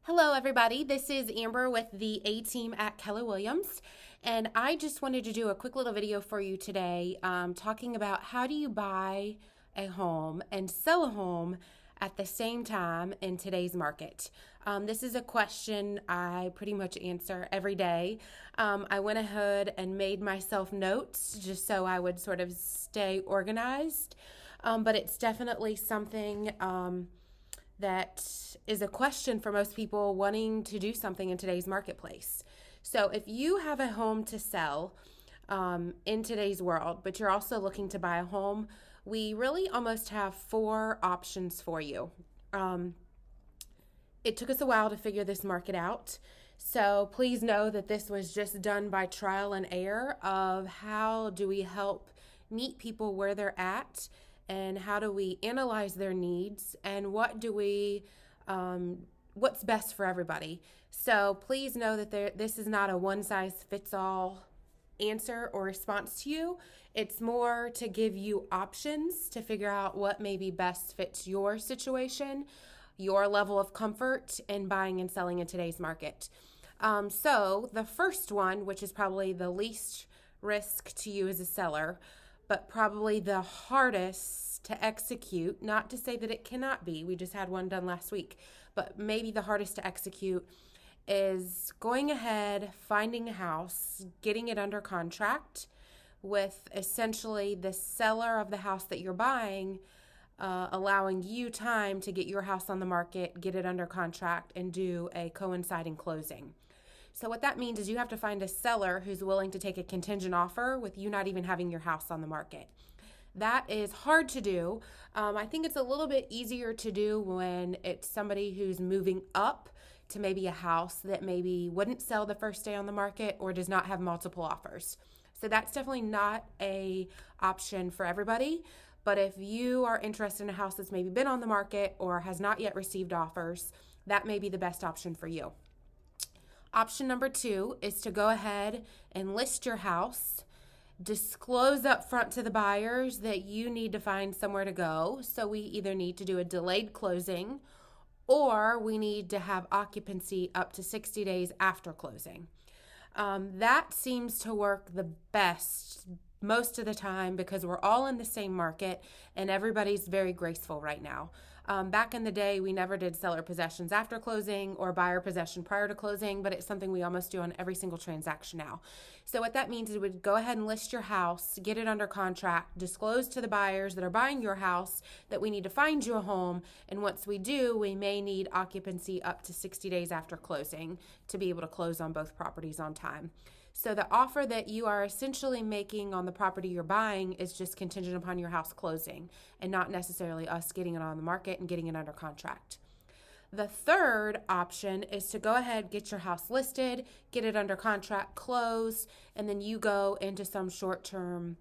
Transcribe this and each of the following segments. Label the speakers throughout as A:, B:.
A: Hello, everybody. This is Amber with the A team at Keller Williams, and I just wanted to do a quick little video for you today talking about how do you buy a home and sell a home at the same time in today's market. This is a question I pretty much answer every day. I went ahead and made myself notes just so I would sort of stay organized, but it's definitely something that is a question for most people wanting to do something in today's marketplace. So if you have a home to sell in today's world, but you're also looking to buy a home, we really almost have four options for you. It took us a while to figure this market out. So please know that this was just done by trial and error of how do we help meet people where they're at, and how do we analyze their needs, and what do we what's best for everybody. So please know that this is not a one-size-fits-all answer or response to you. It's more to give you options to figure out what maybe best fits your situation, your level of comfort in buying and selling in today's market. So the first one, which is probably the least risk to you as a seller, but probably the hardest to execute, not to say that it cannot be, we just had one done last week, but maybe the hardest to execute is going ahead, finding a house, getting it under contract with essentially the seller of the house that you're buying, allowing you time to get your house on the market, get it under contract, and do a coinciding closing. So what that means is you have to find a seller who's willing to take a contingent offer with you not even having your house on the market. That is hard to do. I think it's a little bit easier to do when it's somebody who's moving up to maybe a house that maybe wouldn't sell the first day on the market or does not have multiple offers. So that's definitely not a option for everybody. But if you are interested in a house that's maybe been on the market or has not yet received offers, that may be the best option for you. Option number 2 is to go ahead and list your house, disclose up front to the buyers that you need to find somewhere to go. So we either need to do a delayed closing or we need to have occupancy up to 60 days after closing. That seems to work the best most of the time because we're all in the same market and everybody's very graceful right now. Back in the day, we never did seller possessions after closing or buyer possession prior to closing, but it's something we almost do on every single transaction now. So what that means is we would go ahead and list your house, get it under contract, disclose to the buyers that are buying your house that we need to find you a home, and once we do, we may need occupancy up to 60 days after closing to be able to close on both properties on time. So the offer that you are essentially making on the property you're buying is just contingent upon your house closing and not necessarily us getting it on the market and getting it under contract. The third option is to go ahead, get your house listed, get it under contract, close, and then you go into some short-term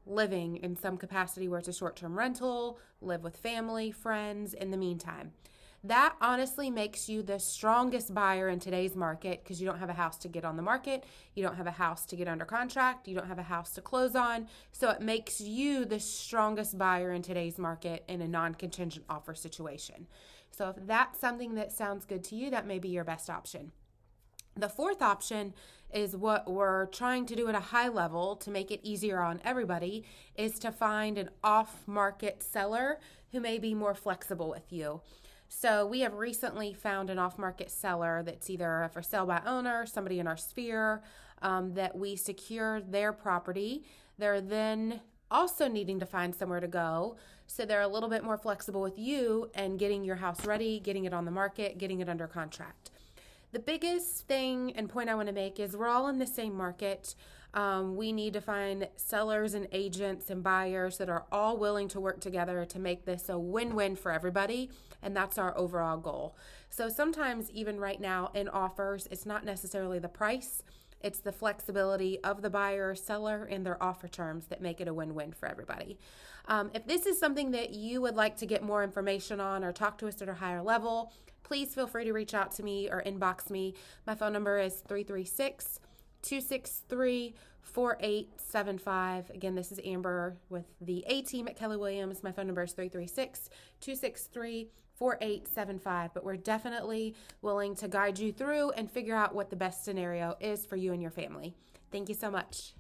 A: living in some capacity where it's a short-term rental, live with family, friends in the meantime. That honestly makes you the strongest buyer in today's market because you don't have a house to get on the market, you don't have a house to get under contract, you don't have a house to close on. So it makes you the strongest buyer in today's market in a non-contingent offer situation. So if that's something that sounds good to you, that may be your best option. The fourth option is what we're trying to do at a high level to make it easier on everybody, is to find an off-market seller who may be more flexible with you. So we have recently found an off-market seller that's either a for sale by owner, somebody in our sphere, that we secured their property. They're then also needing to find somewhere to go. So they're a little bit more flexible with you and getting your house ready, getting it on the market, getting it under contract. The biggest thing and point I want to make is we're all in the same market. We need to find sellers and agents and buyers that are all willing to work together to make this a win-win for everybody, and that's our overall goal. So sometimes even right now in offers, it's not necessarily the price, it's the flexibility of the buyer or seller and their offer terms that make it a win-win for everybody. If this is something that you would like to get more information on or talk to us at a higher level, please feel free to reach out to me or inbox me. My phone number is 336-263-4875. Again, this is Amber with the A team at Keller Williams. My phone number is 336-263-4875. 4875. But we're definitely willing to guide you through and figure out what the best scenario is for you and your family. Thank you so much.